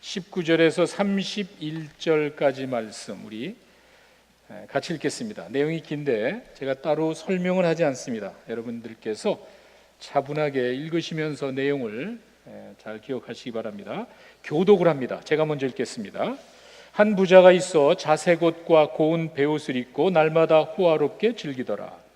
19절에서 31절까지 말씀 우리 같이 읽겠습니다. 내용이 긴데 제가 따로 설명을 하지 않습니다. 여러분들께서 차분하게 읽으시면서 내용을 잘 기억하시기 바랍니다. 교독을 합니다. 제가 먼저 읽겠습니다. 한 부자가 있어 자색 옷과 고운 베옷을 입고 날마다 호화롭게 즐기더라.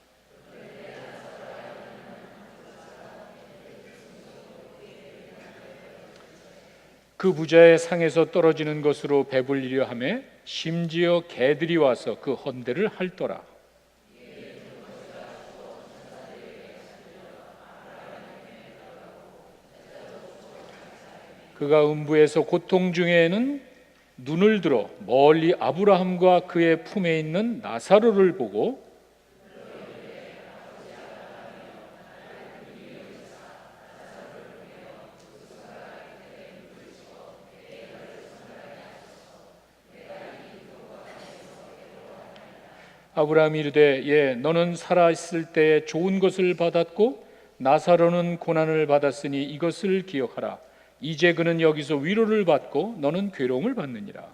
그 부자의 상에서 떨어지는 것으로 배불리려 하매 심지어 개들이 와서 그 헌대를 핥더라. 그가 음부에서 고통 중에는 눈을 들어 멀리 아브라함과 그의 품에 있는 나사로를 보고 아브라함이 이르되 예 너는 살아있을 때에 좋은 것을 받았고 나사로는 고난을 받았으니 이것을 기억하라. 이제 그는 여기서 위로를 받고 너는 괴로움을 받느니라.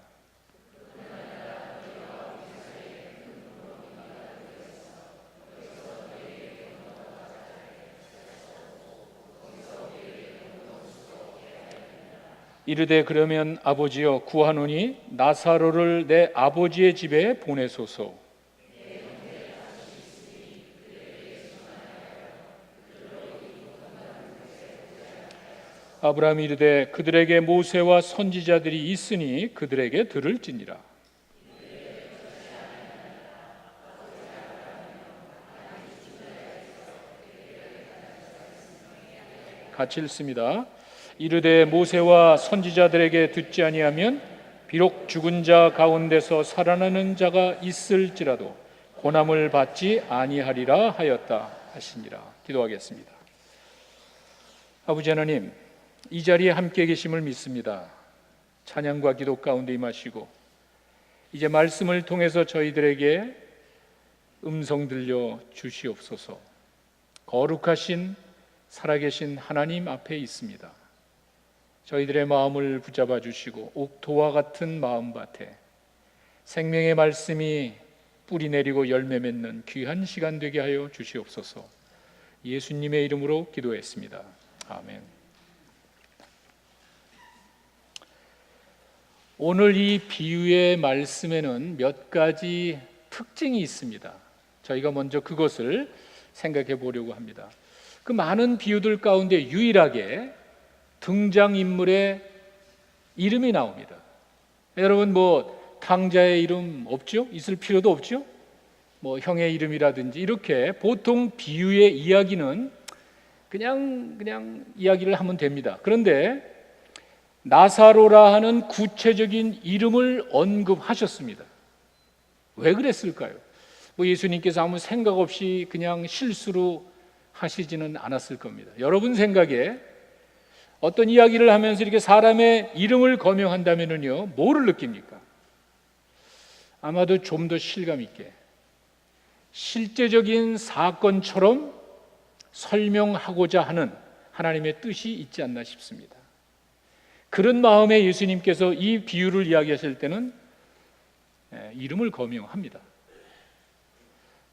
이르되 그러면 아버지여 구하노니 나사로를 내 아버지의 집에 보내소서. 아브라함이 이르되 그들에게 모세와 선지자들이 있으니 그들에게 들을지니라. 같이 읽습니다. 이르되 모세와 선지자들에게 듣지 아니하면 비록 죽은 자 가운데서 살아나는 자가 있을지라도 고난을 받지 아니하리라 하였다 하시니라. 기도하겠습니다. 아버지 하나님, 이 자리에 함께 계심을 믿습니다. 찬양과 기도 가운데 임하시고 이제 말씀을 통해서 저희들에게 음성 들려 주시옵소서. 거룩하신 살아계신 하나님 앞에 있습니다. 저희들의 마음을 붙잡아 주시고 옥토와 같은 마음밭에 생명의 말씀이 뿌리 내리고 열매 맺는 귀한 시간 되게 하여 주시옵소서. 예수님의 이름으로 기도했습니다. 아멘. 오늘 이 비유의 말씀에는 몇 가지 특징이 있습니다. 저희가 먼저 그것을 생각해 보려고 합니다. 그 많은 비유들 가운데 유일하게 등장인물의 이름이 나옵니다. 여러분 탕자의 이름 없죠? 있을 필요도 없죠? 형의 이름이라든지 이렇게 보통 비유의 이야기는 그냥 이야기를 하면 됩니다. 그런데 나사로라 하는 구체적인 이름을 언급하셨습니다. 왜 그랬을까요? 예수님께서 아무 생각 없이 그냥 실수로 하시지는 않았을 겁니다. 여러분 생각에 어떤 이야기를 하면서 이렇게 사람의 이름을 거명한다면요, 뭐를 느낍니까? 아마도 좀 더 실감 있게 실제적인 사건처럼 설명하고자 하는 하나님의 뜻이 있지 않나 싶습니다. 그런 마음에 예수님께서 이 비유를 이야기하실 때는 이름을 거명합니다.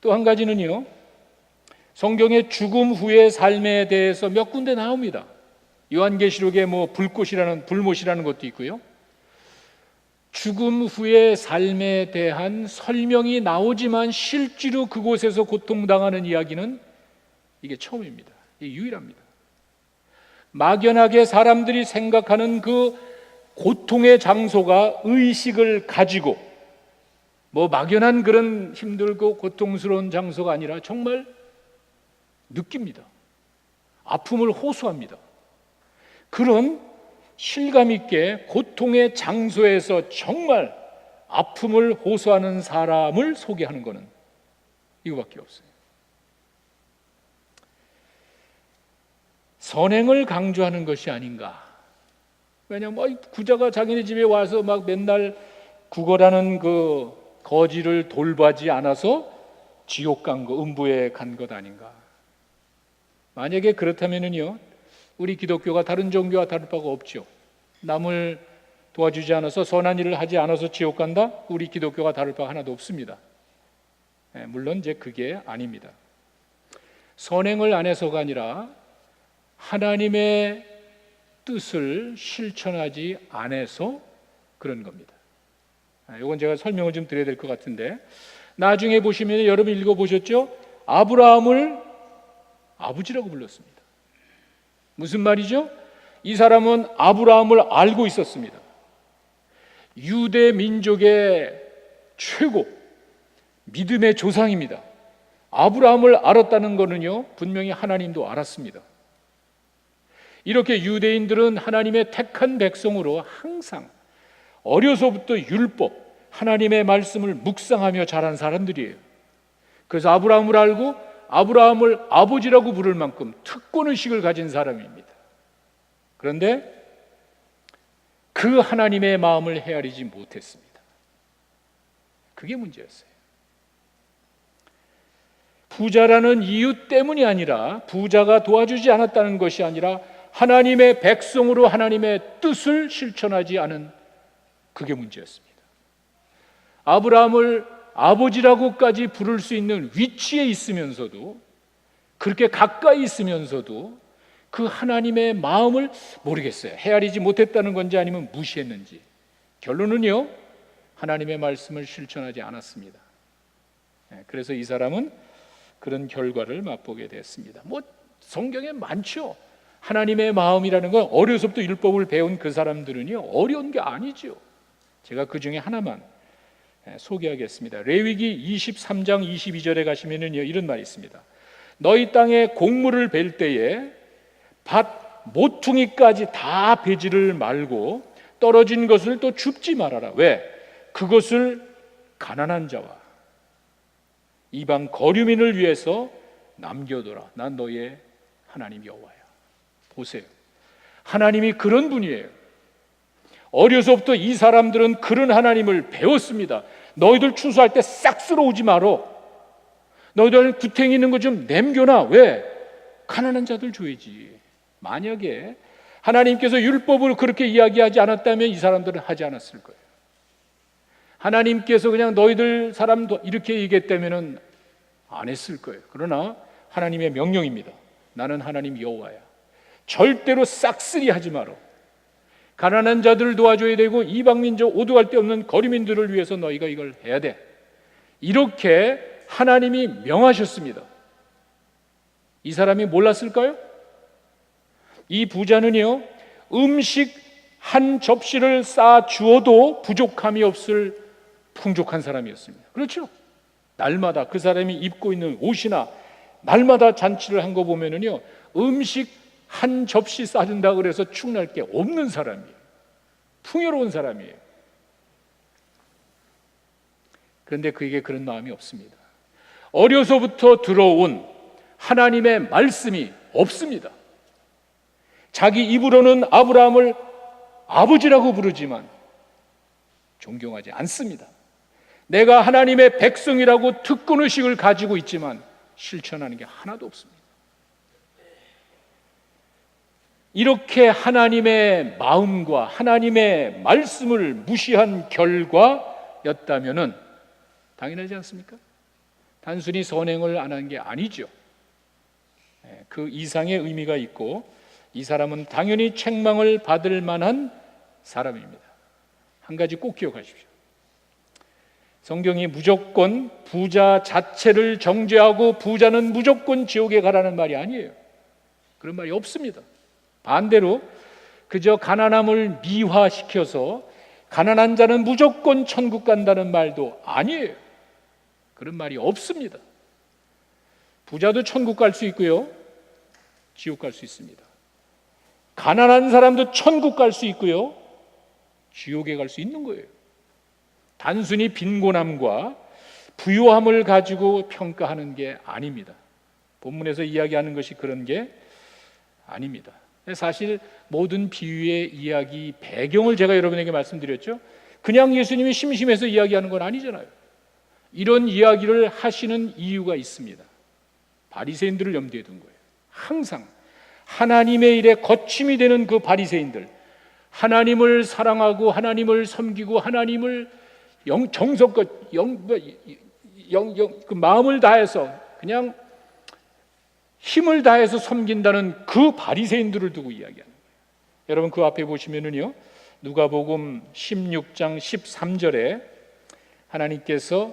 또 한 가지는요, 성경의 죽음 후의 삶에 대해서 몇 군데 나옵니다. 요한계시록에 불못이라는 것도 있고요. 죽음 후의 삶에 대한 설명이 나오지만 실제로 그곳에서 고통당하는 이야기는 이게 처음입니다. 이게 유일합니다. 막연하게 사람들이 생각하는 그 고통의 장소가 의식을 가지고 막연한 그런 힘들고 고통스러운 장소가 아니라 정말 느낍니다. 아픔을 호소합니다. 그런 실감 있게 고통의 장소에서 정말 아픔을 호소하는 사람을 소개하는 것은 이거밖에 없어요. 선행을 강조하는 것이 아닌가. 왜냐하면 부자가 자기네 집에 와서 맨날 구걸하는 그 거지를 돌봐지 않아서 지옥 간 거, 음부에 간 것 아닌가. 만약에 그렇다면요, 우리 기독교가 다른 종교와 다를 바가 없죠. 남을 도와주지 않아서, 선한 일을 하지 않아서 지옥 간다? 우리 기독교가 다를 바 하나도 없습니다. 물론 이제 그게 아닙니다. 선행을 안 해서가 아니라 하나님의 뜻을 실천하지 않아서 그런 겁니다. 이건 제가 설명을 좀 드려야 될 것 같은데, 나중에 보시면 여러분 읽어보셨죠? 아브라함을 아버지라고 불렀습니다. 무슨 말이죠? 이 사람은 아브라함을 알고 있었습니다. 유대 민족의 최고 믿음의 조상입니다. 아브라함을 알았다는 것은요, 분명히 하나님도 알았습니다. 이렇게 유대인들은 하나님의 택한 백성으로 항상 어려서부터 율법, 하나님의 말씀을 묵상하며 자란 사람들이에요. 그래서 아브라함을 알고 아브라함을 아버지라고 부를 만큼 특권의식을 가진 사람입니다. 그런데 그 하나님의 마음을 헤아리지 못했습니다. 그게 문제였어요. 부자라는 이유 때문이 아니라, 부자가 도와주지 않았다는 것이 아니라 하나님의 백성으로 하나님의 뜻을 실천하지 않은, 그게 문제였습니다. 아브라함을 아버지라고까지 부를 수 있는 위치에 있으면서도, 그렇게 가까이 있으면서도 그 하나님의 마음을 모르겠어요. 헤아리지 못했다는 건지 아니면 무시했는지. 결론은요, 하나님의 말씀을 실천하지 않았습니다. 그래서 이 사람은 그런 결과를 맛보게 됐습니다. 성경에 많죠. 하나님의 마음이라는 건 어려서부터 율법을 배운 그 사람들은요, 어려운 게 아니죠. 제가 그 중에 하나만 소개하겠습니다. 레위기 23장 22절에 가시면은요, 이런 말이 있습니다. 너희 땅에 곡물을 벨 때에 밭 모퉁이까지 다 베지를 말고 떨어진 것을 또 줍지 말아라. 왜? 그것을 가난한 자와 이방 거류민을 위해서 남겨둬라. 난 너의 하나님 여호와야. 보세요, 하나님이 그런 분이에요. 어려서부터 이 사람들은 그런 하나님을 배웠습니다. 너희들 추수할 때 싹 쓸어오지 말어. 너희들 구탱이 있는 거 좀 남겨놔. 왜? 가난한 자들 줘야지. 만약에 하나님께서 율법을 그렇게 이야기하지 않았다면 이 사람들은 하지 않았을 거예요. 하나님께서 그냥 너희들 사람도 이렇게 얘기했다면 안 했을 거예요. 그러나 하나님의 명령입니다. 나는 하나님 여호와야. 절대로 싹쓸이 하지 마라. 가난한 자들을 도와줘야 되고 이방민족 오도갈 데 없는 거류민들을 위해서 너희가 이걸 해야 돼. 이렇게 하나님이 명하셨습니다. 이 사람이 몰랐을까요? 이 부자는요, 음식 한 접시를 쌓아 주어도 부족함이 없을 풍족한 사람이었습니다. 그렇죠? 날마다 그 사람이 입고 있는 옷이나 날마다 잔치를 한 거 보면은요, 음식 한 접시 싸준다 그래서 축날 게 없는 사람이에요. 풍요로운 사람이에요. 그런데 그에게 그런 마음이 없습니다. 어려서부터 들어온 하나님의 말씀이 없습니다. 자기 입으로는 아브라함을 아버지라고 부르지만 존경하지 않습니다. 내가 하나님의 백성이라고 특권의식을 가지고 있지만 실천하는 게 하나도 없습니다. 이렇게 하나님의 마음과 하나님의 말씀을 무시한 결과였다면 당연하지 않습니까? 단순히 선행을 안 한 게 아니죠. 그 이상의 의미가 있고 이 사람은 당연히 책망을 받을 만한 사람입니다. 한 가지 꼭 기억하십시오. 성경이 무조건 부자 자체를 정죄하고 부자는 무조건 지옥에 가라는 말이 아니에요. 그런 말이 없습니다. 반대로 그저 가난함을 미화시켜서 가난한 자는 무조건 천국 간다는 말도 아니에요. 그런 말이 없습니다. 부자도 천국 갈 수 있고요, 지옥 갈 수 있습니다. 가난한 사람도 천국 갈 수 있고요, 지옥에 갈 수 있는 거예요. 단순히 빈곤함과 부유함을 가지고 평가하는 게 아닙니다. 본문에서 이야기하는 것이 그런 게 아닙니다. 사실 모든 비유의 이야기 배경을 제가 여러분에게 말씀드렸죠. 그냥 예수님이 심심해서 이야기하는 건 아니잖아요. 이런 이야기를 하시는 이유가 있습니다. 바리새인들을 염두에 둔 거예요. 항상 하나님의 일에 거침이 되는 그 바리새인들, 하나님을 사랑하고 하나님을 섬기고 하나님을 정성껏 그 마음을 다해서 그냥 힘을 다해서 섬긴다는 그 바리새인들을 두고 이야기하는 거예요. 여러분 그 앞에 보시면은요, 누가복음 16장 13절에 하나님께서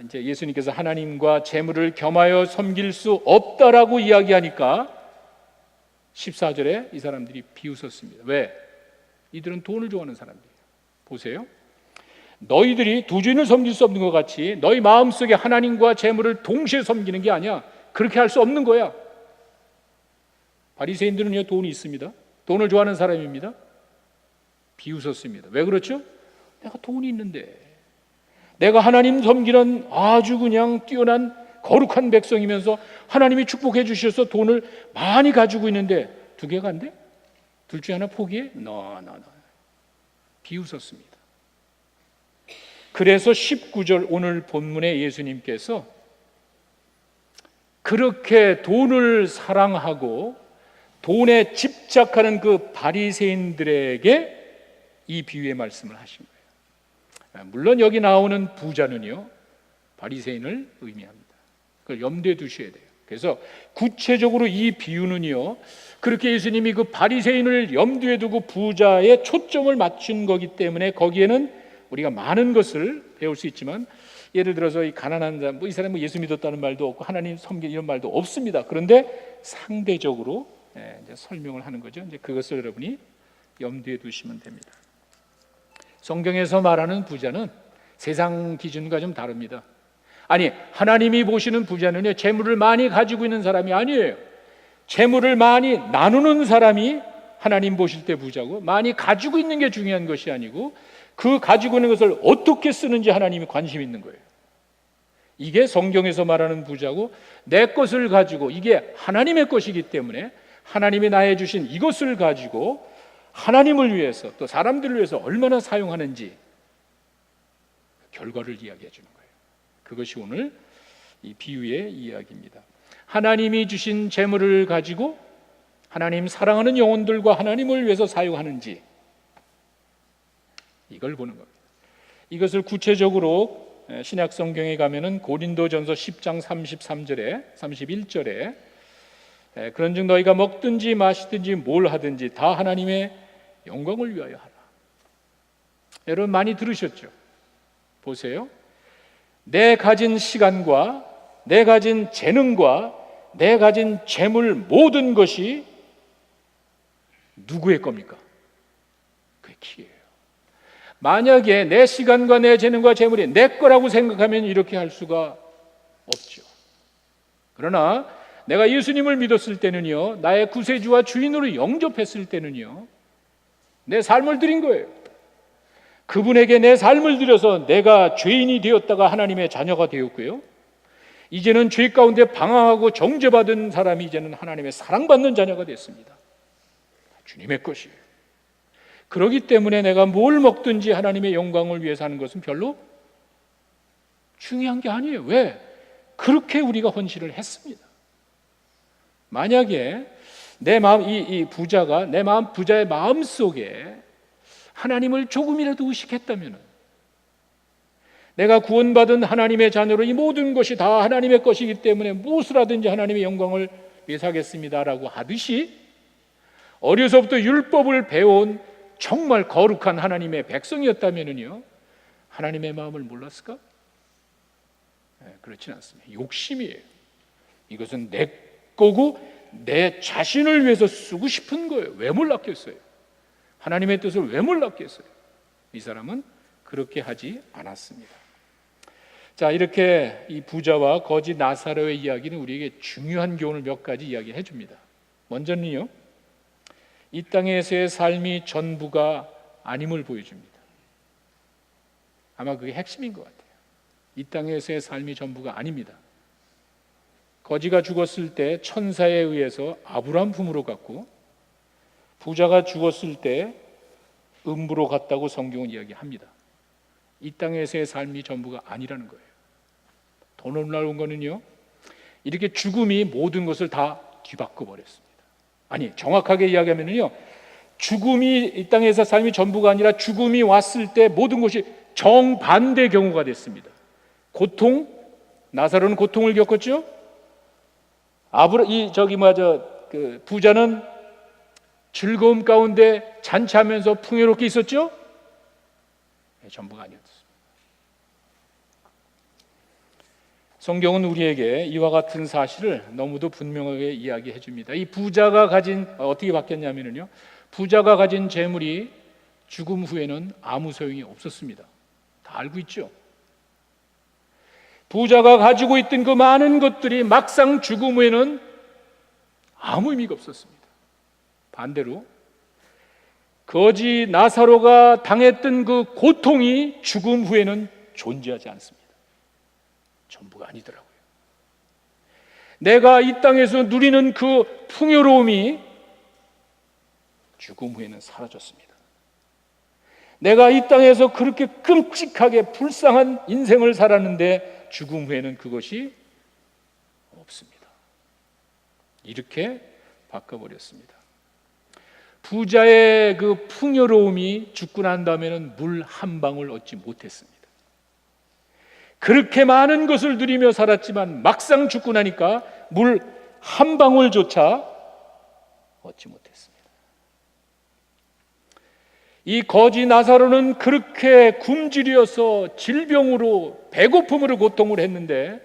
이제 예수님께서 하나님과 재물을 겸하여 섬길 수 없다라고 이야기하니까 14절에 이 사람들이 비웃었습니다. 왜? 이들은 돈을 좋아하는 사람들이에요. 보세요. 너희들이 두 주인을 섬길 수 없는 것 같이 너희 마음속에 하나님과 재물을 동시에 섬기는 게 아니야. 그렇게 할 수 없는 거야. 바리새인들은요, 돈이 있습니다. 돈을 좋아하는 사람입니다. 비웃었습니다. 왜 그렇죠? 내가 돈이 있는데, 내가 하나님 섬기는 아주 그냥 뛰어난 거룩한 백성이면서 하나님이 축복해 주셔서 돈을 많이 가지고 있는데 두 개가 안 돼? 둘 중에 하나 포기해? No. 비웃었습니다. 그래서 19절 오늘 본문에 예수님께서 그렇게 돈을 사랑하고 돈에 집착하는 그 바리새인들에게 이 비유의 말씀을 하신 거예요. 물론 여기 나오는 부자는요, 바리새인을 의미합니다. 그걸 염두에 두셔야 돼요. 그래서 구체적으로 이 비유는요, 그렇게 예수님이 그 바리새인을 염두에 두고 부자의 초점을 맞춘 거기 때문에 거기에는 우리가 많은 것을 배울 수 있지만, 예를 들어서 이 가난한 사람, 이 사람은 예수 믿었다는 말도 없고 하나님 섬기 이런 말도 없습니다. 그런데 상대적으로 이제 설명을 하는 거죠. 이제 그것을 여러분이 염두에 두시면 됩니다. 성경에서 말하는 부자는 세상 기준과 좀 다릅니다. 아니, 하나님이 보시는 부자는요, 재물을 많이 가지고 있는 사람이 아니에요. 재물을 많이 나누는 사람이 하나님 보실 때 부자고, 많이 가지고 있는 게 중요한 것이 아니고 그 가지고 있는 것을 어떻게 쓰는지 하나님이 관심 있는 거예요. 이게 성경에서 말하는 부자고, 내 것을 가지고 이게 하나님의 것이기 때문에 하나님이 나에 주신 이것을 가지고 하나님을 위해서 또 사람들을 위해서 얼마나 사용하는지 결과를 이야기해 주는 거예요. 그것이 오늘 이 비유의 이야기입니다. 하나님이 주신 재물을 가지고 하나님 사랑하는 영혼들과 하나님을 위해서 사용하는지, 이걸 보는 겁니다. 이것을 구체적으로 신약 성경에 가면은 고린도전서 10장 33절에 31절에 그런즉 너희가 먹든지 마시든지 뭘 하든지 다 하나님의 영광을 위하여 하라. 여러분 많이 들으셨죠? 보세요. 내 가진 시간과 내 가진 재능과 내 가진 재물 모든 것이 누구의 겁니까? 그게 키예요. 만약에 내 시간과 내 재능과 재물이 내 거라고 생각하면 이렇게 할 수가 없죠. 그러나 내가 예수님을 믿었을 때는요, 나의 구세주와 주인으로 영접했을 때는요, 내 삶을 드린 거예요. 그분에게 내 삶을 드려서 내가 죄인이 되었다가 하나님의 자녀가 되었고요, 이제는 죄 가운데 방황하고 정죄받은 사람이 이제는 하나님의 사랑받는 자녀가 됐습니다. 주님의 것이에요. 그렇기 때문에 내가 뭘 먹든지 하나님의 영광을 위해서 하는 것은 별로 중요한 게 아니에요. 왜? 그렇게 우리가 헌신을 했습니다. 만약에 내 마음, 이 부자가 내 마음, 부자의 마음 속에 하나님을 조금이라도 의식했다면, 내가 구원받은 하나님의 자녀로 이 모든 것이 다 하나님의 것이기 때문에 무엇을 하든지 하나님의 영광을 위해서 하겠습니다라고 하듯이, 어려서부터 율법을 배운 정말 거룩한 하나님의 백성이었다면요, 하나님의 마음을 몰랐을까? 그렇지는 않습니다. 욕심이에요. 이것은 내 거고 내 자신을 위해서 쓰고 싶은 거예요. 왜 몰랐겠어요? 하나님의 뜻을 왜 몰랐겠어요? 이 사람은 그렇게 하지 않았습니다. 자, 이렇게 이 부자와 거지 나사로의 이야기는 우리에게 중요한 교훈을 몇 가지 이야기해 줍니다. 먼저는요, 이 땅에서의 삶이 전부가 아님을 보여줍니다. 아마 그게 핵심인 것 같아요. 이 땅에서의 삶이 전부가 아닙니다. 거지가 죽었을 때 천사에 의해서 아브라함 품으로 갔고, 부자가 죽었을 때 음부로 갔다고 성경은 이야기합니다. 이 땅에서의 삶이 전부가 아니라는 거예요. 더 놀라운 거는요, 이렇게 죽음이 모든 것을 다 뒤바꿔 버렸습니다. 아니, 정확하게 이야기하면요, 죽음이 이 땅에서 삶이 전부가 아니라 죽음이 왔을 때 모든 것이 정반대 경우가 됐습니다. 고통, 나사로는 고통을 겪었죠. 부자는 즐거움 가운데 잔치하면서 풍요롭게 있었죠. 전부가 아니었습니다. 성경은 우리에게 이와 같은 사실을 너무도 분명하게 이야기해 줍니다. 이 부자가 가진 어떻게 바뀌었냐면요, 부자가 가진 재물이 죽음 후에는 아무 소용이 없었습니다. 다 알고 있죠. 부자가 가지고 있던 그 많은 것들이 막상 죽음 후에는 아무 의미가 없었습니다. 반대로 거지 나사로가 당했던 그 고통이 죽음 후에는 존재하지 않습니다. 전부가 아니더라고요. 내가 이 땅에서 누리는 그 풍요로움이 죽음 후에는 사라졌습니다. 내가 이 땅에서 그렇게 끔찍하게 불쌍한 인생을 살았는데 죽음 후에는 그것이 없습니다. 이렇게 바꿔버렸습니다. 부자의 그 풍요로움이 죽고 난 다음에는 물 한 방울 얻지 못했습니다. 그렇게 많은 것을 누리며 살았지만 막상 죽고 나니까 물 한 방울조차 얻지 못했습니다. 이 거지 나사로는 그렇게 굶주려서 질병으로 배고픔으로 고통을 했는데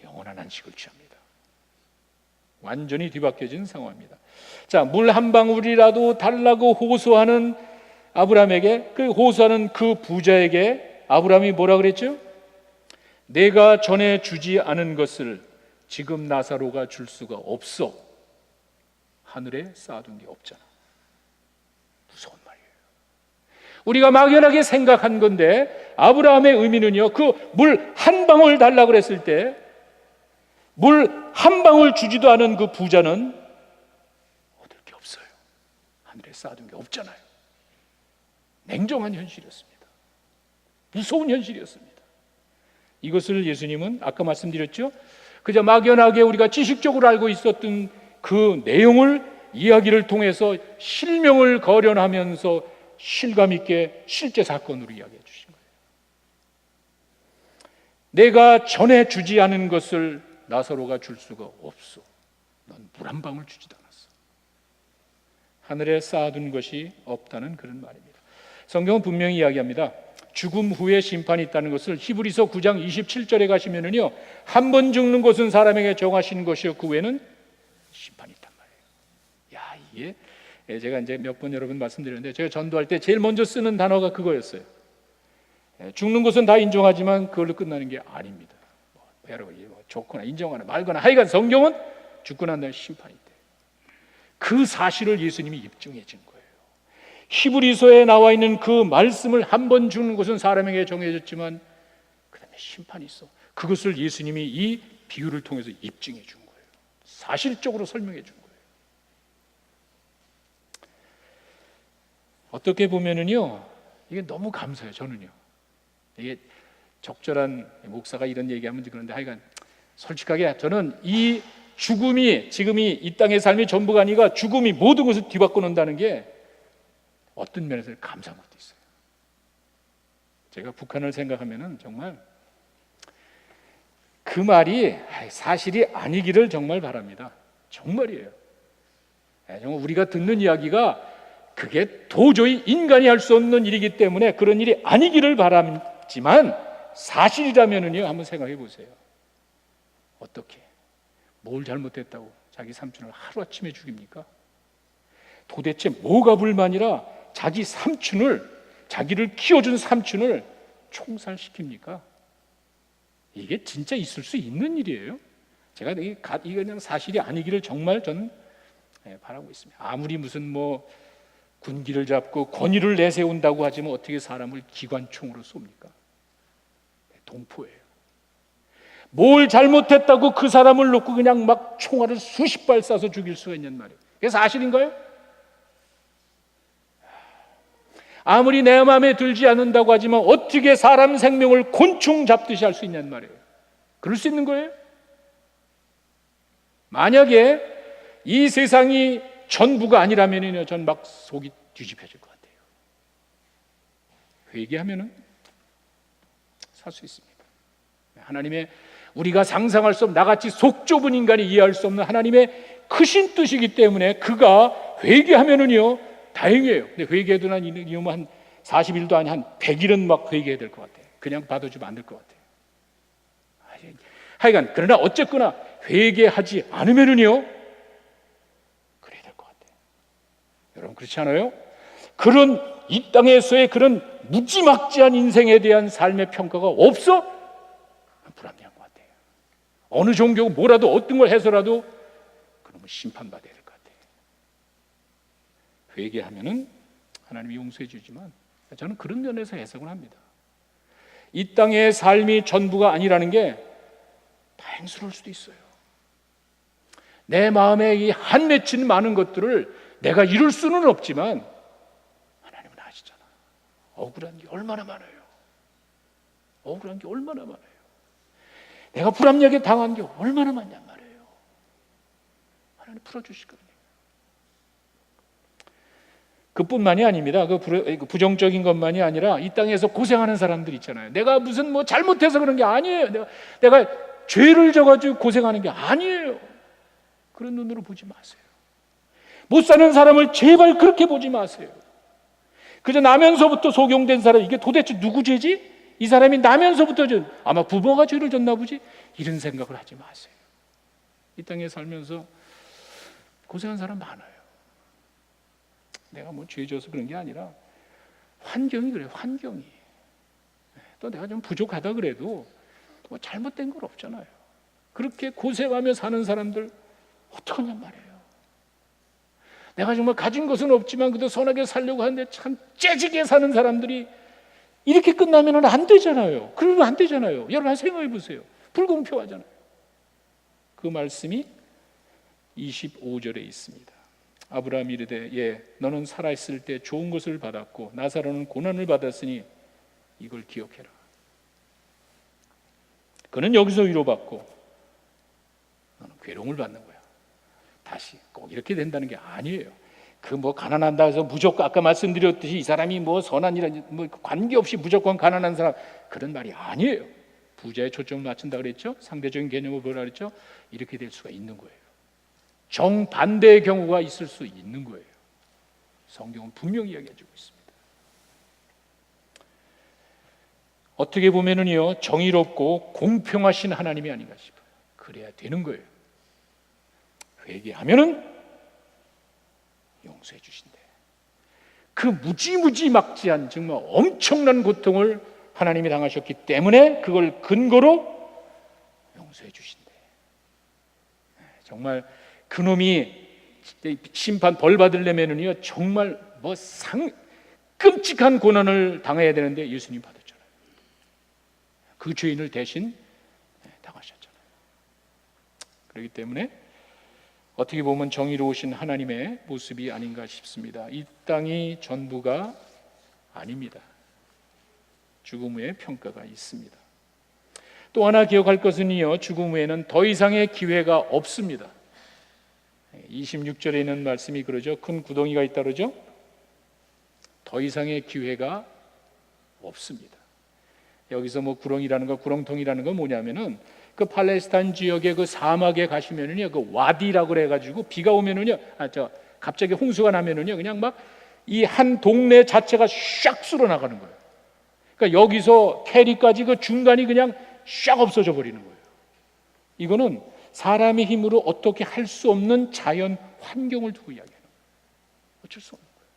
영원한 안식을 취합니다. 완전히 뒤바뀌어진 상황입니다. 자, 물 한 방울이라도 달라고 호소하는 아브라함에게, 그 호소하는 그 부자에게 아브라함이 뭐라 그랬죠? 내가 전에 주지 않은 것을 지금 나사로가 줄 수가 없어. 하늘에 쌓아둔 게 없잖아. 무서운 말이에요. 우리가 막연하게 생각한 건데 아브라함의 의미는요, 그 물 한 방울 달라고 그랬을 때 물 한 방울 주지도 않은 그 부자는 얻을 게 없어요. 하늘에 쌓아둔 게 없잖아요. 냉정한 현실이었습니다. 무서운 현실이었습니다. 이것을 예수님은 아까 말씀드렸죠, 그저 막연하게 우리가 지식적으로 알고 있었던 그 내용을 이야기를 통해서 실명을 거론하면서 실감 있게 실제 사건으로 이야기해 주신 거예요. 내가 전에 주지 않은 것을 나사로가 줄 수가 없어. 넌 물 한 방울 주지도 않았어. 하늘에 쌓아둔 것이 없다는 그런 말입니다. 성경은 분명히 이야기합니다. 죽음 후에 심판이 있다는 것을 히브리서 9장 27절에 가시면은요, 한 번 죽는 것은 사람에게 정하신 것이요 그 후에는 심판이 있단 말이에요. 야, 이게 제가 이제 몇 번 여러분 말씀드렸는데 제가 전도할 때 제일 먼저 쓰는 단어가 그거였어요. 죽는 것은 다 인정하지만 그걸로 끝나는 게 아닙니다. 여러분, 좋거나 인정하나 말거나 하여간 성경은 죽고 난 다음에 심판이 있대. 그 사실을 예수님이 입증해 준 거예요. 히브리서에 나와 있는 그 말씀을 한 번 죽는 것은 사람에게 정해졌지만 그 다음에 심판이 있어. 그것을 예수님이 이 비유를 통해서 입증해 준 거예요. 사실적으로 설명해 준 거예요. 어떻게 보면은요, 이게 너무 감사해요. 저는요, 이게 적절한 목사가 이런 얘기하면 그런데 하여간 솔직하게 저는 이 죽음이, 지금이 이 땅의 삶이 전부가 아니라 죽음이 모든 것을 뒤바꿔 놓는다는 게 어떤 면에서 감사한 것도 있어요. 제가 북한을 생각하면은 정말 그 말이 사실이 아니기를 정말 바랍니다. 정말이에요. 정말 우리가 듣는 이야기가 그게 도저히 인간이 할 수 없는 일이기 때문에 그런 일이 아니기를 바라지만 사실이라면은요, 한번 생각해 보세요. 어떻게? 뭘 잘못했다고 자기 삼촌을 하루아침에 죽입니까? 도대체 뭐가 불만이라 자기 삼촌을, 자기를 키워준 삼촌을 총살시킵니까? 이게 진짜 있을 수 있는 일이에요. 제가 이게 그냥 사실이 아니기를 정말 저는 바라고 있습니다. 아무리 무슨 군기를 잡고 권위를 내세운다고 하지만 어떻게 사람을 기관총으로 쏩니까? 동포예요. 뭘 잘못했다고 그 사람을 놓고 그냥 막 총알을 수십 발 쏴서 죽일 수가 있냔 말이에요. 그게 사실인가요? 아무리 내 마음에 들지 않는다고 하지만 어떻게 사람 생명을 곤충 잡듯이 할 수 있냔 말이에요. 그럴 수 있는 거예요? 만약에 이 세상이 전부가 아니라면요, 전 막 속이 뒤집혀질 것 같아요. 회개하면은 살 수 있습니다. 하나님의 우리가 상상할 수 없는 나같이 속 좁은 인간이 이해할 수 없는 하나님의 크신 뜻이기 때문에 그가 회개하면은요 다행이에요. 근데 회개해도 난 이놈 한 40일도 아니 한 100일은 막 회개해야 될 것 같아요. 그냥 받아주면 안 될 것 같아요. 하여간 그러나 어쨌거나 회개하지 않으면은요 그래야 될 것 같아요. 여러분 그렇지 않아요? 그런 이 땅에서의 그런 무지막지한 인생에 대한 삶의 평가가 없어? 불합리한 것 같아요. 어느 종교가 뭐라도 어떤 걸 해서라도 그러면 심판받아야 될 것 같아요. 회개하면은 하나님이 용서해 주지만 저는 그런 면에서 해석을 합니다. 이 땅의 삶이 전부가 아니라는 게 다행스러울 수도 있어요. 내 마음에 이 한 맺힌 많은 것들을 내가 이룰 수는 없지만 하나님은 아시잖아. 억울한 게 얼마나 많아요. 억울한 게 얼마나 많아요. 내가 불합리하게 당한 게 얼마나 많냔 말이에요. 하나님 풀어주실 겁니다. 그뿐만이 아닙니다. 그 부정적인 것만이 아니라 이 땅에서 고생하는 사람들 있잖아요. 내가 무슨 뭐 잘못해서 그런 게 아니에요. 내가 죄를 져가지고 고생하는 게 아니에요. 그런 눈으로 보지 마세요. 못 사는 사람을 제발 그렇게 보지 마세요. 그저 나면서부터 속용된 사람, 이게 도대체 누구 죄지? 이 사람이 나면서부터 아마 부모가 죄를 졌나 보지? 이런 생각을 하지 마세요. 이 땅에 살면서 고생한 사람 많아요. 내가 뭐 죄 져서 그런 게 아니라 환경이 그래요. 환경이. 또 내가 좀 부족하다 그래도 뭐 잘못된 건 없잖아요. 그렇게 고생하며 사는 사람들 어떡하냔 말이에요. 내가 정말 가진 것은 없지만 그래도 선하게 살려고 하는데 참 째지게 사는 사람들이 이렇게 끝나면 안 되잖아요. 그러면 안 되잖아요. 여러분 한번 생각해 보세요. 불공평하잖아요. 그 말씀이 25절에 있습니다. 아브라함이 이르되 예 너는 살아있을 때 좋은 것을 받았고 나사로는 고난을 받았으니 이걸 기억해라. 그는 여기서 위로받고 너는 괴로움을 받는 거야. 다시 꼭 이렇게 된다는 게 아니에요. 그 뭐 가난한다 해서 무조건 아까 말씀드렸듯이 이 사람이 뭐 선한 일 뭐 관계없이 무조건 가난한 사람 그런 말이 아니에요. 부자에 초점을 맞춘다 그랬죠. 상대적인 개념을 보라 그랬죠. 이렇게 될 수가 있는 거예요. 정반대의 경우가 있을 수 있는 거예요. 성경은 분명히 이야기해주고 있습니다. 어떻게 보면은요 정의롭고 공평하신 하나님이 아닌가 싶어요. 그래야 되는 거예요. 회개하면은 용서해 주신대. 그 무지막지한 정말 엄청난 고통을 하나님이 당하셨기 때문에 그걸 근거로 용서해 주신대. 정말 그놈이 심판 벌 받으려면은요 정말 뭐 끔찍한 고난을 당해야 되는데 예수님 받았잖아요. 그 죄인을 대신 당하셨잖아요. 그렇기 때문에 어떻게 보면 정의로우신 하나님의 모습이 아닌가 싶습니다. 이 땅이 전부가 아닙니다. 죽음 후에 평가가 있습니다. 또 하나 기억할 것은요 죽음 후에는 더 이상의 기회가 없습니다. 26절에 있는 말씀이 그러죠. 큰 구덩이가 있다 그러죠. 더 이상의 기회가 없습니다. 여기서 뭐 구렁이라는 거, 구렁텅이라는 건 뭐냐면은 그 팔레스타인 지역의 그 사막에 가시면은요, 그 와디라고 그래가지고 비가 오면은요, 갑자기 홍수가 나면은요, 그냥 막 이 한 동네 자체가 샥 쓸어 나가는 거예요. 그러니까 여기서 캐리까지 그 중간이 그냥 샥 없어져 버리는 거예요. 이거는 사람의 힘으로 어떻게 할 수 없는 자연 환경을 두고 이야기하는 거예요. 어쩔 수 없는 거예요.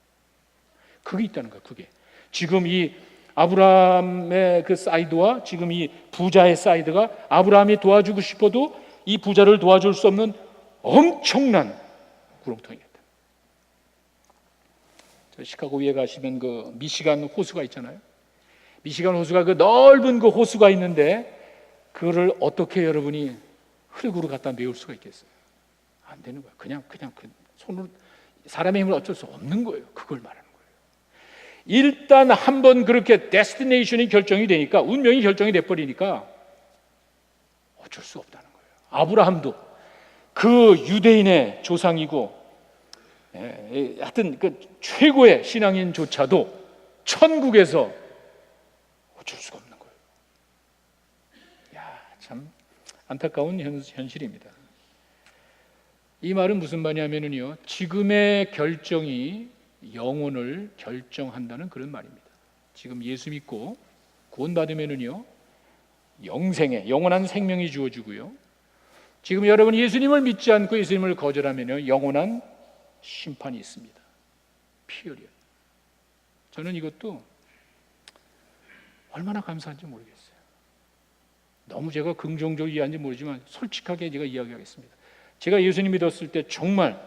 그게 있다는 거예요. 그게 지금 이 아브라함의 그 사이드와 지금 이 부자의 사이드가 아브라함이 도와주고 싶어도 이 부자를 도와줄 수 없는 엄청난 구렁텅이었다. 시카고에 가시면 그 미시간 호수가 있잖아요. 미시간 호수가 그 넓은 그 호수가 있는데 그거를 어떻게 여러분이 흙으로 갖다 메울 수가 있겠어요? 안 되는 거예요. 그냥 그 손으로 사람의 힘을 어쩔 수 없는 거예요. 그걸 말하는 거예요. 일단 한번 그렇게 데스티네이션이 결정이 되니까 운명이 결정이 돼버리니까 어쩔 수 없다는 거예요. 아브라함도 그 유대인의 조상이고 하여튼 그 최고의 신앙인조차도 천국에서 어쩔 수가 없는 거예요. 참 안타까운 현실입니다. 이 말은 무슨 말이냐면요, 지금의 결정이 영혼을 결정한다는 그런 말입니다. 지금 예수 믿고 구원받으면요, 영생에 영원한 생명이 주어지고요, 지금 여러분이 예수님을 믿지 않고 예수님을 거절하면요, 영원한 심판이 있습니다. 피어리어. 저는 이것도 얼마나 감사한지 모르겠어요. 너무 제가 긍정적으로 이해하는지 모르지만 솔직하게 제가 이야기하겠습니다. 제가 예수님 믿었을 때 정말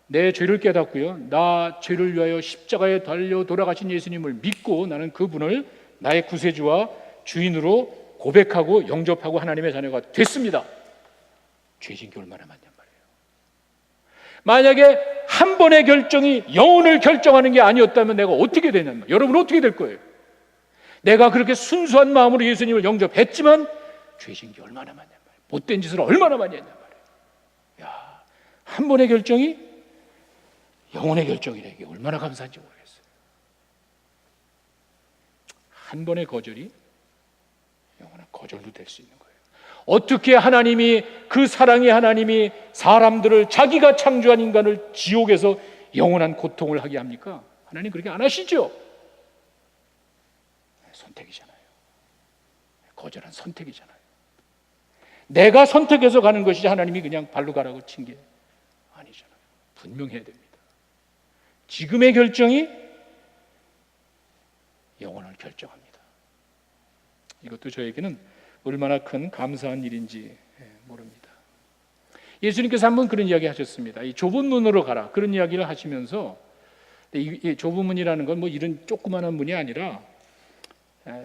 내 죄를 깨닫고요, 나 죄를 위하여 십자가에 달려 돌아가신 예수님을 믿고 나는 그분을 나의 구세주와 주인으로 고백하고 영접하고 하나님의 자녀가 됐습니다. 죄진 게 얼마나 많냔 말이에요. 만약에 한 번의 결정이 영혼을 결정하는 게 아니었다면 내가 어떻게 되냐는 말이에요. 여러분 어떻게 될 거예요? 내가 그렇게 순수한 마음으로 예수님을 영접했지만 죄진 게 얼마나 많냔 말이에요. 못된 짓을 얼마나 많이 했냔 말이에요. 한 번의 결정이 영혼의 결정이래. 이게 얼마나 감사한지 모르겠어요. 한 번의 거절이 영원한 거절도 될 수 있는 거예요. 어떻게 하나님이, 그 사랑의 하나님이 사람들을, 자기가 창조한 인간을 지옥에서 영원한 고통을 하게 합니까? 하나님 그렇게 안 하시죠. 선택이잖아요. 거절한 선택이잖아요. 내가 선택해서 가는 것이지 하나님이 그냥 발로 가라고 친 게 아니잖아요. 분명해야 됩니다. 지금의 결정이 영혼을 결정합니다. 이것도 저에게는 얼마나 큰 감사한 일인지 모릅니다. 예수님께서 한번 그런 이야기 하셨습니다. 이 좁은 문으로 가라, 그런 이야기를 하시면서, 이 좁은 문이라는 건 뭐 이런 조그마한 문이 아니라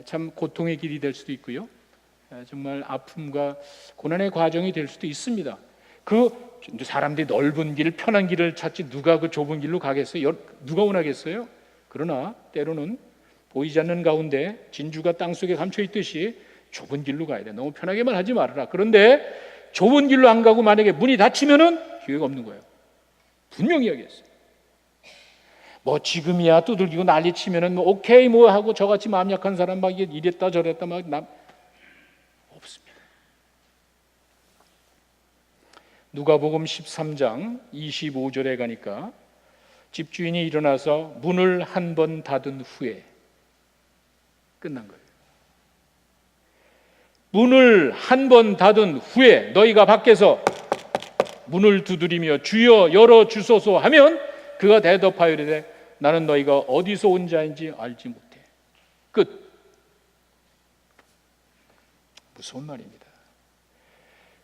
참 고통의 길이 될 수도 있고요, 정말 아픔과 고난의 과정이 될 수도 있습니다. 그 사람들이 넓은 길, 편한 길을 찾지 누가 그 좁은 길로 가겠어요? 누가 원하겠어요? 그러나 때로는 보이지 않는 가운데 진주가 땅속에 감춰 있듯이 좁은 길로 가야 돼. 너무 편하게만 하지 말아라. 그런데 좁은 길로 안 가고 만약에 문이 닫히면은 기회가 없는 거예요. 분명히 이야기했어요. 뭐 지금이야 두들기고 난리치면은 뭐 오케이 뭐 하고, 저같이 마음 약한 사람 막 이랬다 저랬다 막 없습니다. 누가복음 13장 25절에 가니까 집주인이 일어나서 문을 한 번 닫은 후에 끝난 거예요. 문을 한 번 닫은 후에 너희가 밖에서 문을 두드리며 주여 열어주소서 하면 그가 대답하여 이르되 나는 너희가 어디서 온 자인지 알지 못해. 끝. 무서운 말입니다.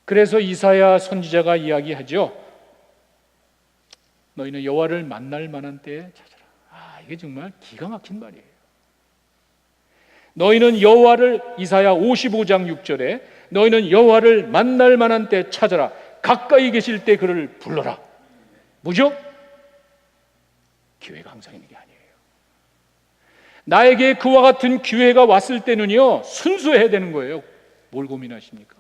그래서 이사야 선지자가 이야기하죠. 너희는 여호와를 만날 만한 때에 찾아라. 이게 정말 기가 막힌 말이에요. 너희는 여호와를, 이사야 55장 6절에 너희는 여호와를 만날 만한 때 찾아라. 가까이 계실 때 그를 불러라. 뭐죠? 기회가 항상 있는 게 아니에요. 나에게 그와 같은 기회가 왔을 때는요, 순수해야 되는 거예요. 뭘 고민하십니까?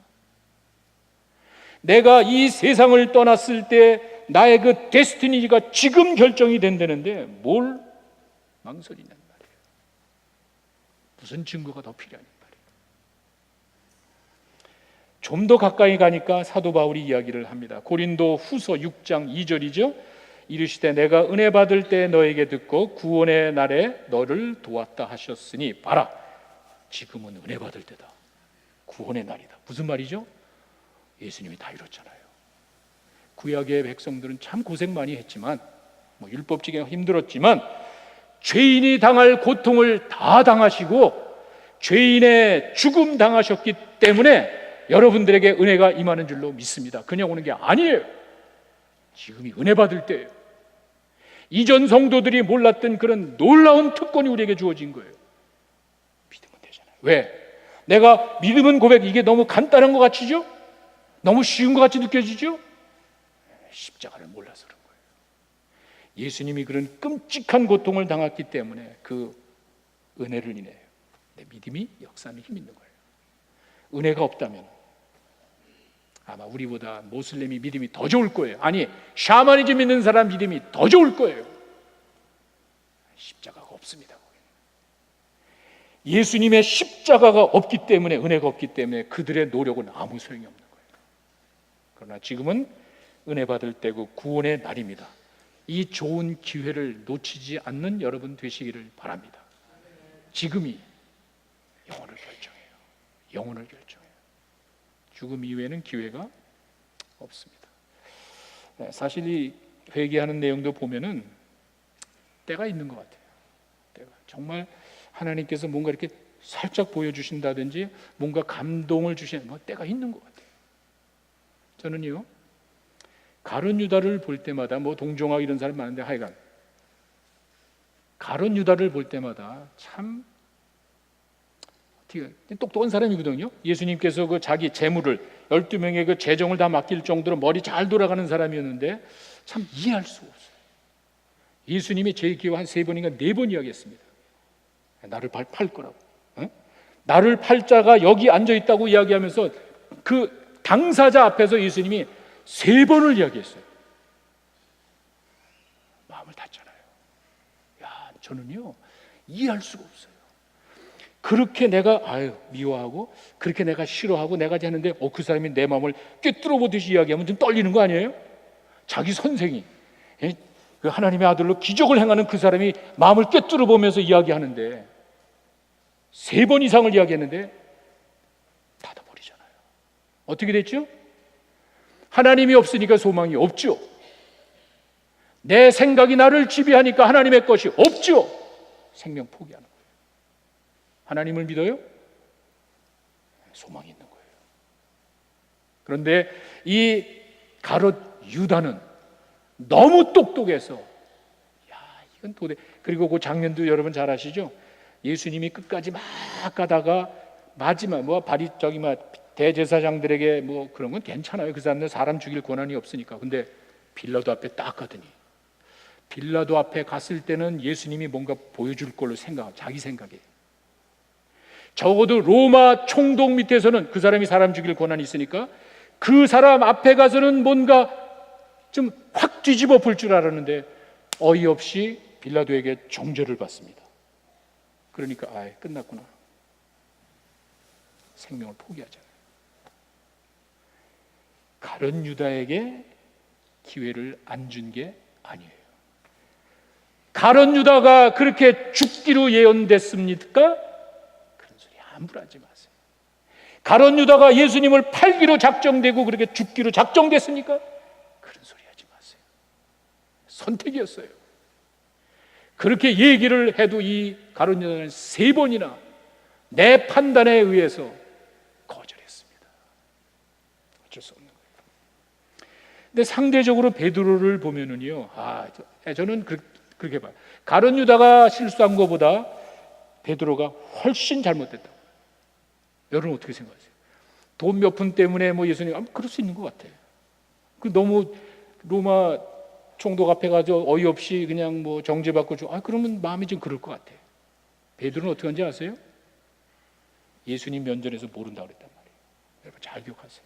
내가 이 세상을 떠났을 때 나의 그 데스티니가 지금 결정이 된다는데 뭘 망설이냐는 말이에요. 무슨 증거가 더 필요하냐는 말이에요. 좀 더 가까이 가니까 사도 바울이 이야기를 합니다. 고린도 후서 6장 2절이죠. 이르시되 내가 은혜 받을 때 너에게 듣고 구원의 날에 너를 도왔다 하셨으니 봐라, 지금은 은혜 받을 때다. 구원의 날이다. 무슨 말이죠? 예수님이 다 이뤘잖아요. 구약의 백성들은 참 고생 많이 했지만, 율법적인 힘들었지만 죄인이 당할 고통을 다 당하시고 죄인의 죽음 당하셨기 때문에 여러분들에게 은혜가 임하는 줄로 믿습니다. 그냥 오는 게 아니에요. 지금이 은혜 받을 때예요. 이전 성도들이 몰랐던 그런 놀라운 특권이 우리에게 주어진 거예요. 믿으면 되잖아요. 왜? 내가 믿음은 고백, 이게 너무 간단한 것 같이죠? 너무 쉬운 것 같이 느껴지죠? 십자가를 몰라서 그런 거예요. 예수님이 그런 끔찍한 고통을 당했기 때문에 그 은혜를 인해 내 믿음이 역사하는 힘이 있는 거예요. 은혜가 없다면 아마 우리보다 모슬렘이 믿음이 더 좋을 거예요. 아니, 샤머니즘 믿는 사람 믿음이 더 좋을 거예요. 십자가가 없습니다. 예수님의 십자가가 없기 때문에, 은혜가 없기 때문에 그들의 노력은 아무 소용이 없는 거예요. 그러나 지금은 은혜 받을 때고 구원의 날입니다. 이 좋은 기회를 놓치지 않는 여러분 되시기를 바랍니다. 지금이 영혼을 결정해요. 영혼을 결정해요. 죽음 이후에는 기회가 없습니다. 사실 이 회개하는 내용도 보면은 때가 있는 것 같아요. 때가 정말 하나님께서 뭔가 이렇게 살짝 보여주신다든지 뭔가 감동을 주시는 때가 있는 것 같아요. 저는요, 가룟 유다를 볼 때마다 동정하고 이런 사람 많은데 하여간 가룟 유다를 볼 때마다 참 똑똑한 사람이거든요. 예수님께서 그 자기 재물을 12명의 그 재정을 다 맡길 정도로 머리 잘 돌아가는 사람이었는데 참 이해할 수가 없어요. 예수님이 제 기회 한 3번인가 4번 이야기했습니다. 나를 팔 거라고. 나를 팔 자가 여기 앉아 있다고 이야기하면서 그 당사자 앞에서 예수님이 3번을 이야기했어요. 마음을 닫잖아요. 저는요 이해할 수가 없어요. 그렇게 내가 미워하고 그렇게 내가 싫어하고 내가 하는데 그 사람이 내 마음을 꿰뚫어 보듯이 이야기하면 좀 떨리는 거 아니에요? 자기 선생이 그 하나님의 아들로 기적을 행하는 그 사람이 마음을 꿰뚫어 보면서 이야기하는데 3번 이상을 이야기했는데 닫아버리잖아요. 어떻게 됐죠? 하나님이 없으니까 소망이 없죠. 내 생각이 나를 지배하니까 하나님의 것이 없죠. 생명 포기하는 거예요. 하나님을 믿어요? 소망이 있는 거예요. 그런데 이 가롯 유다는 너무 똑똑해서 이건 도대. 그리고 그 장면도 여러분 잘 아시죠? 예수님이 끝까지 막 가다가 마지막 대제사장들에게 그런 건 괜찮아요. 그 사람들 사람 죽일 권한이 없으니까. 근데 빌라도 앞에 딱 가더니 빌라도 앞에 갔을 때는 예수님이 뭔가 보여줄 걸로 자기 생각에 적어도 로마 총독 밑에서는 그 사람이 사람 죽일 권한이 있으니까 그 사람 앞에 가서는 뭔가 좀 확 뒤집어 볼 줄 알았는데 어이없이 빌라도에게 정죄를 받습니다. 그러니까 끝났구나. 생명을 포기하잖아요. 가룟 유다에게 기회를 안 준 게 아니에요. 가룟 유다가 그렇게 죽기로 예언됐습니까? 그런 소리 함부로 하지 마세요. 가룟 유다가 예수님을 팔기로 작정되고 그렇게 죽기로 작정됐습니까? 그런 소리 하지 마세요. 선택이었어요. 그렇게 얘기를 해도 이 가룟 유다는 3번이나 내 판단에 의해서 거절했습니다. 어쩔 수 없는 거예요. 근데 상대적으로 베드로를 보면은요, 저는 그렇게 봐요. 가룟 유다가 실수한 것보다 베드로가 훨씬 잘못됐다고. 여러분 어떻게 생각하세요? 돈 몇 푼 때문에 예수님 그럴 수 있는 것 같아요. 너무 로마 총독 앞에 가서 어이없이 그냥 정죄받고 그러면 마음이 좀 그럴 것 같아요. 베드로는 어떻게 한지 아세요? 예수님 면전에서 모른다고 그랬단 말이에요. 여러분 잘 기억하세요.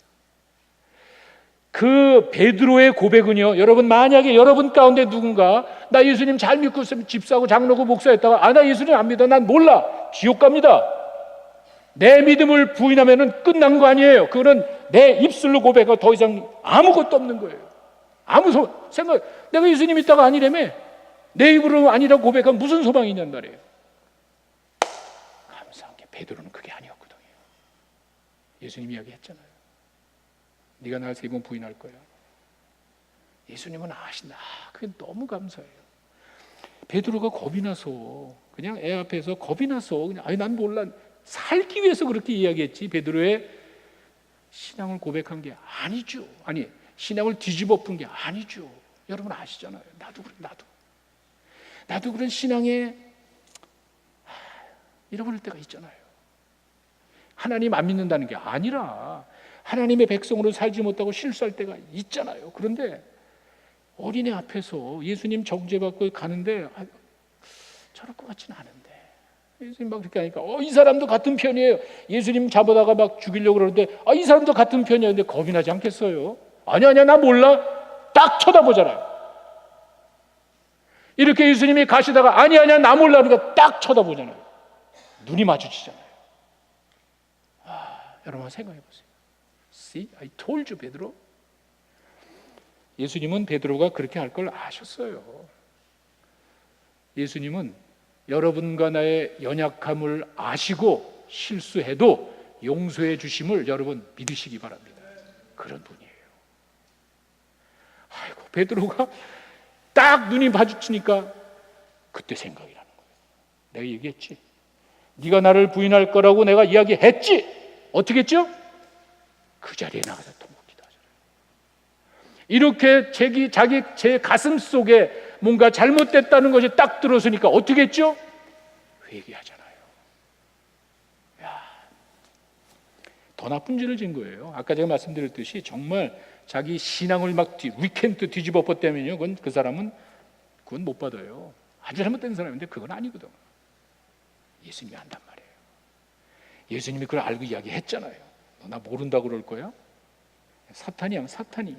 그 베드로의 고백은요, 여러분 만약에 여러분 가운데 누군가 나 예수님 잘 믿고 집사고 장로고 목사였다가 나 예수님 안 믿어, 난 몰라, 지옥 갑니다. 내 믿음을 부인하면 끝난 거 아니에요. 그거는 내 입술로 고백하고 더 이상 아무것도 없는 거예요. 생각, 내가 예수님 있다가 아니라며 내 입으로 아니라고 고백하면 무슨 소망이 있냔 말이에요. 감사한 게 베드로는 그게 아니었거든요. 예수님 이야기했잖아요. 네가 날 3번 부인할 거야. 예수님은 아신다. 그게 너무 감사해요. 베드로가 겁이 나서 그냥 애 앞에서 겁이 나서 그냥 난 몰라, 살기 위해서 그렇게 이야기했지 베드로의 신앙을 고백한 게 아니죠. 신앙을 뒤집어 푼 게 아니죠. 여러분 아시잖아요. 나도 그런 신앙에 잃어버릴 때가 있잖아요. 하나님 안 믿는다는 게 아니라 하나님의 백성으로 살지 못하고 실수할 때가 있잖아요. 그런데 어린애 앞에서 예수님 정죄받고 가는데 저럴 것 같지는 않은데 예수님 막 그렇게 하니까 이 사람도 같은 편이에요. 예수님 잡아다가 막 죽이려고 그러는데 이 사람도 같은 편이에요. 근데 겁이 나지 않겠어요? 아니야 나 몰라. 딱 쳐다보잖아요. 이렇게 예수님이 가시다가 아니야 나 몰라 그러니까 딱 쳐다보잖아요. 눈이 마주치잖아요. 여러분 생각해 보세요. See, I told you, 베드로. 예수님은 베드로가 그렇게 할 걸 아셨어요. 예수님은 여러분과 나의 연약함을 아시고 실수해도 용서해 주심을 여러분 믿으시기 바랍니다. 그런 분이에요. 아이고, 베드로가 딱 눈이 마주치니까 그때 생각이 나는 거예요. 내가 얘기했지. 네가 나를 부인할 거라고 내가 이야기했지. 어떻게 했죠? 그 자리에 나가서 통곡기도 하잖아요. 이렇게 제 가슴 속에 뭔가 잘못됐다는 것이 딱 들어서니까 어떻게 했죠? 회개하잖아요. 더 나쁜 죄를 진 거예요. 아까 제가 말씀드렸듯이 정말 자기 신앙을 막 위켄드 뒤집어 엎었다면요, 그 사람은 그건 못 받아요. 아주 잘못된 사람인데 그건 아니거든. 예수님이 안단 말이에요. 예수님이 그걸 알고 이야기했잖아요. 너 나 모른다고 그럴 거야? 사탄이야, 사탄이.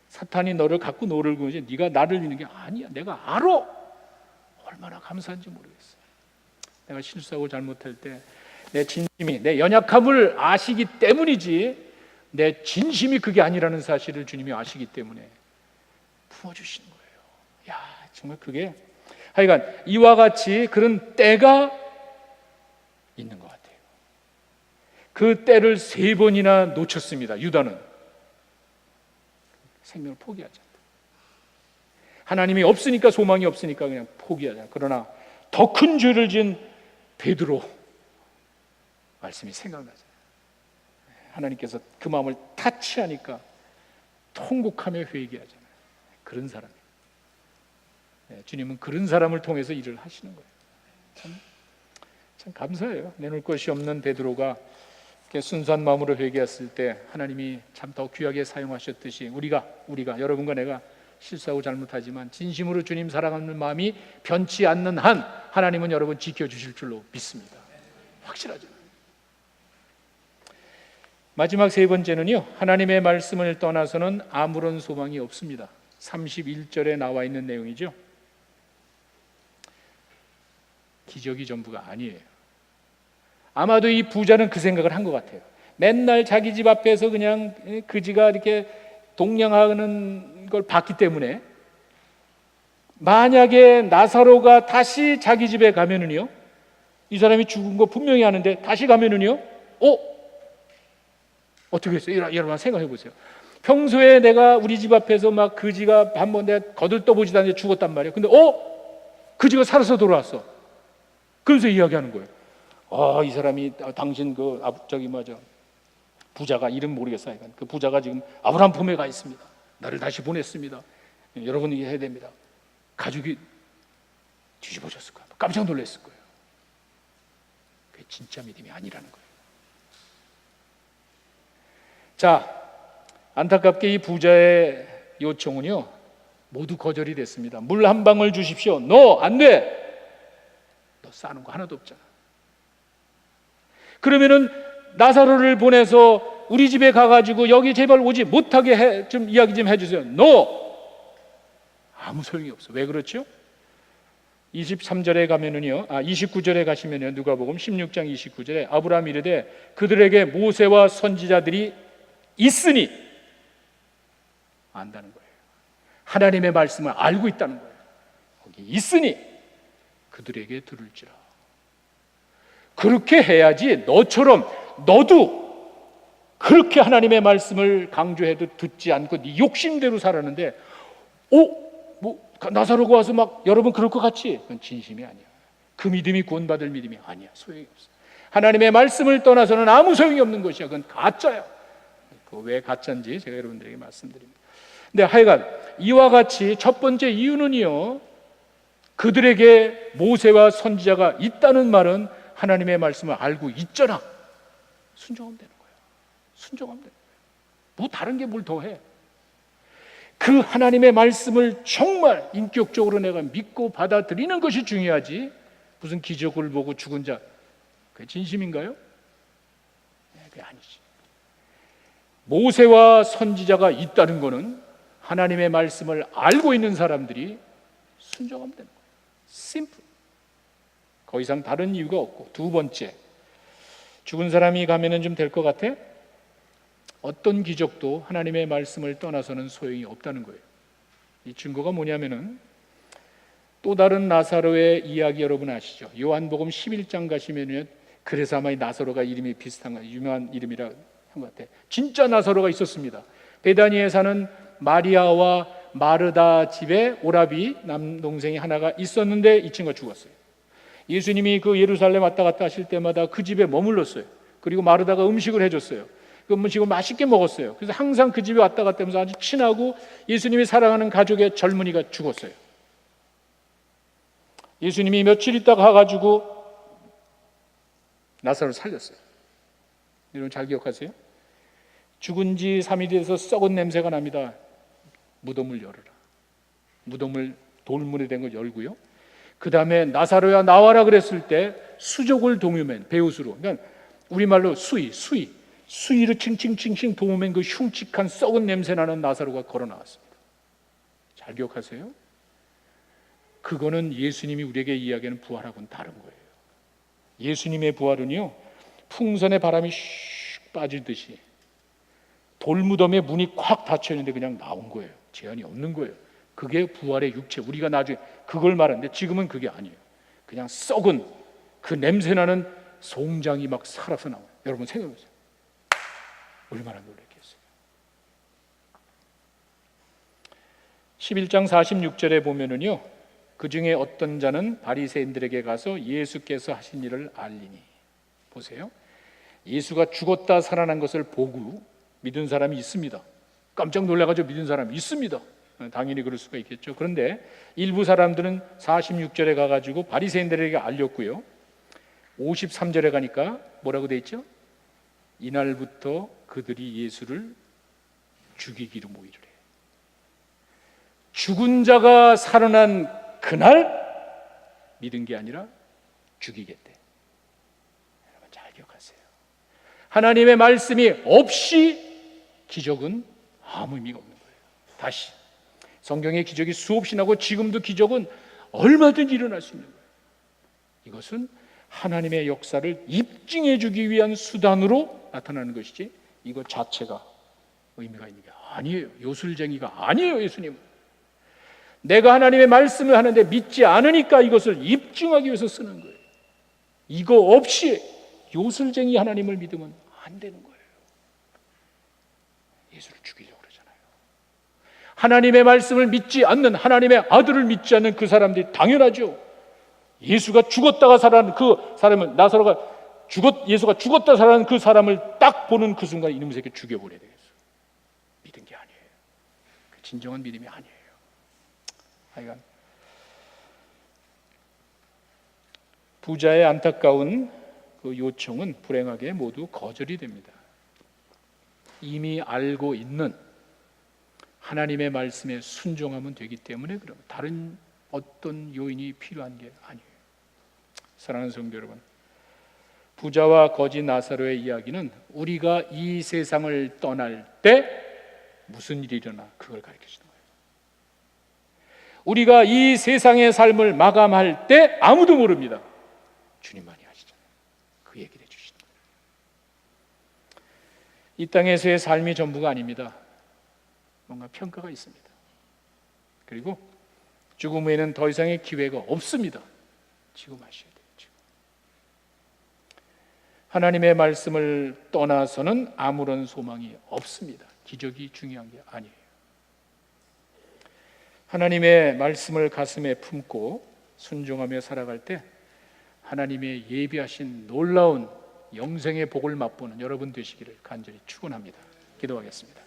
사탄이 너를 갖고 노를 그러지 네가 나를 믿는 게 아니야. 내가 알아. 얼마나 감사한지 모르겠어요. 내가 실수하고 잘못할 때 내 진심이, 내 연약함을 아시기 때문이지 내 진심이 그게 아니라는 사실을 주님이 아시기 때문에 품어주시는 거예요. 정말 그게 하여간 이와 같이 그런 때가 있는 것 같아요. 그 때를 3번이나 놓쳤습니다. 유다는 생명을 포기하자. 하나님이 없으니까, 소망이 없으니까 그냥 포기하자. 그러나 더 큰 죄를 지은 베드로 말씀이 생각나잖아요. 하나님께서 그 마음을 타치하니까 통곡하며 회개하잖아요. 그런 사람이에요. 주님은 그런 사람을 통해서 일을 하시는 거예요. 참 감사해요. 내놓을 것이 없는 베드로가 순수한 마음으로 회개했을 때 하나님이 참 더 귀하게 사용하셨듯이 우리가 여러분과 내가 실수하고 잘못하지만 진심으로 주님 사랑하는 마음이 변치 않는 한 하나님은 여러분 지켜주실 줄로 믿습니다. 확실하죠. 마지막 3번째는요, 하나님의 말씀을 떠나서는 아무런 소망이 없습니다. 31절에 나와 있는 내용이죠. 기적이 전부가 아니에요. 아마도 이 부자는 그 생각을 한 것 같아요. 맨날 자기 집 앞에서 그냥 그지가 이렇게 동냥하는 걸 봤기 때문에 만약에 나사로가 다시 자기 집에 가면은요, 이 사람이 죽은 거 분명히 아는데 다시 가면은요, 어떻게 했어요? 여러분 생각해 보세요. 평소에 내가 우리 집 앞에서 막 그지가 한번 내가 거들떠보지도 않는데 죽었단 말이에요. 근데 그지가 살아서 돌아왔어. 그래서 이야기하는 거예요. 이 사람이 당신 부자가 이름 모르겠어요. 그 부자가 지금 아브라함 품에 가 있습니다. 나를 다시 보냈습니다. 여러분이 해야 됩니다. 가족이 뒤집어졌을 거예요. 깜짝 놀랐을 거예요. 그게 진짜 믿음이 아니라는 거예요. 자, 안타깝게 이 부자의 요청은요 모두 거절이 됐습니다. 물 한 방울 주십시오. 안 돼. 너 싸는 거 하나도 없잖아. 그러면은 나사로를 보내서 우리 집에 가가지고 여기 제발 오지 못하게 좀 이야기 좀 해주세요. 아무 소용이 없어. 왜 그렇죠? 23절에 가면은요, 29절에 가시면요, 누가복음 16장 29절에 아브라함이 이르되 그들에게 모세와 선지자들이 있으니 안다는 거예요. 하나님의 말씀을 알고 있다는 거예요. 거기 있으니 그들에게 들을지라. 그렇게 해야지 너도 그렇게 하나님의 말씀을 강조해도 듣지 않고 네 욕심대로 살았는데 나사로가 와서 막 여러분 그럴 것 같지? 그건 진심이 아니야. 그 믿음이 구원받을 믿음이 아니야. 소용이 없어. 하나님의 말씀을 떠나서는 아무 소용이 없는 것이야. 그건 가짜야. 왜 가짜인지 제가 여러분들에게 말씀드립니다. 근데 하여간 이와 같이 첫 번째 이유는요, 그들에게 모세와 선지자가 있다는 말은 하나님의 말씀을 알고 있잖아. 순종하면 되는 거예요. 순종하면 되는 거예요. 뭐 다른 게 뭘 더 해. 그 하나님의 말씀을 정말 인격적으로 내가 믿고 받아들이는 것이 중요하지, 무슨 기적을 보고 죽은 자, 그게 진심인가요? 네, 그게 아니지. 모세와 선지자가 있다는 것은 하나님의 말씀을 알고 있는 사람들이 순종하면 되는 거예요. 심플. 더 이상 다른 이유가 없고. 두 번째, 죽은 사람이 가면은 좀 될 것 같아? 어떤 기적도 하나님의 말씀을 떠나서는 소용이 없다는 거예요. 이 증거가 뭐냐면은 또 다른 나사로의 이야기 여러분 아시죠? 요한복음 11장 가시면은 그래서 아마 이 나사로가 이름이 비슷한 거 유명한 이름이라 한 것 같아. 진짜 나사로가 있었습니다. 베다니에 사는 마리아와 마르다 집에 오라비 남동생이 하나가 있었는데 이 친구가 죽었어요. 예수님이 그 예루살렘 왔다 갔다 하실 때마다 그 집에 머물렀어요. 그리고 마르다가 음식을 해줬어요. 그 음식을 맛있게 먹었어요. 그래서 항상 그 집에 왔다 갔다 하면서 아주 친하고 예수님이 사랑하는 가족의 젊은이가 죽었어요. 예수님이 며칠 있다가 가가지고 나사로를 살렸어요. 여러분 잘 기억하세요? 죽은 지 3일이 돼서 썩은 냄새가 납니다. 무덤을 열어라. 무덤을 돌문에 된 걸 열고요. 그 다음에 나사로야 나와라 그랬을 때 수족을 동요맨 배우수로, 그러니까 우리말로 수의를 칭칭칭칭 동요맨 그 흉측한 썩은 냄새 나는 나사로가 걸어 나왔습니다. 잘 기억하세요? 그거는 예수님이 우리에게 이야기하는 부활하고는 다른 거예요. 예수님의 부활은요, 풍선에 바람이 슉 빠지듯이 돌무덤에 문이 콱 닫혀 있는데 그냥 나온 거예요. 제한이 없는 거예요. 그게 부활의 육체. 우리가 나중에 그걸 말하는데 지금은 그게 아니에요. 그냥 썩은 그 냄새나는 송장이 막 살아서 나와요. 여러분 생각해보세요. 얼마나 놀랐겠어요. 11장 46절에 보면은요, 그 중에 어떤 자는 바리새인들에게 가서 예수께서 하신 일을 알리니, 보세요. 예수가 죽었다 살아난 것을 보고 믿은 사람이 있습니다. 깜짝 놀라가지고 믿은 사람이 있습니다. 당연히 그럴 수가 있겠죠. 그런데 일부 사람들은 46절에 가가지고 바리새인들에게 알렸고요. 53절에 가니까 뭐라고 돼 있죠? 이날부터 그들이 예수를 죽이기로 모이를 해요. 죽은 자가 살아난 그날 믿은 게 아니라 죽이겠대. 여러분 잘 기억하세요. 하나님의 말씀이 없이 기적은 아무 의미가 없는 거예요. 다시 성경에 기적이 수없이 나고 지금도 기적은 얼마든지 일어날 수 있는 거예요. 이것은 하나님의 역사를 입증해 주기 위한 수단으로 나타나는 것이지 이것 자체가 의미가 있는 게 아니에요. 요술쟁이가 아니에요. 예수님은 내가 하나님의 말씀을 하는데 믿지 않으니까 이것을 입증하기 위해서 쓰는 거예요. 이거 없이 요술쟁이 하나님을 믿으면 안 되는 거예요. 예수를 죽이려고 그러잖아요. 하나님의 말씀을 믿지 않는, 하나님의 아들을 믿지 않는 그 사람들이 당연하죠. 예수가 죽었다가 살아난 그 사람을, 나사로가 예수가 죽었다 살아난 그 사람을 딱 보는 그 순간 이놈의 새끼 죽여버려야 되겠어. 믿은 게 아니에요. 그 진정한 믿음이 아니에요. 하여간 부자의 안타까운 그 요청은 불행하게 모두 거절이 됩니다. 이미 알고 있는 하나님의 말씀에 순종하면 되기 때문에 그럼 다른 어떤 요인이 필요한 게 아니에요. 사랑하는 성도 여러분, 부자와 거지 나사로의 이야기는 우리가 이 세상을 떠날 때 무슨 일이 일어나 그걸 가르쳐주는 거예요. 우리가 이 세상의 삶을 마감할 때 아무도 모릅니다. 주님만이 아시잖아요. 그 얘기를 해주시는 거예요. 이 땅에서의 삶이 전부가 아닙니다. 뭔가 평가가 있습니다. 그리고 죽음 후에는 더 이상의 기회가 없습니다. 지금 아셔야 돼요. 지금. 하나님의 말씀을 떠나서는 아무런 소망이 없습니다. 기적이 중요한 게 아니에요. 하나님의 말씀을 가슴에 품고 순종하며 살아갈 때 하나님의 예비하신 놀라운 영생의 복을 맛보는 여러분 되시기를 간절히 축원합니다. 기도하겠습니다.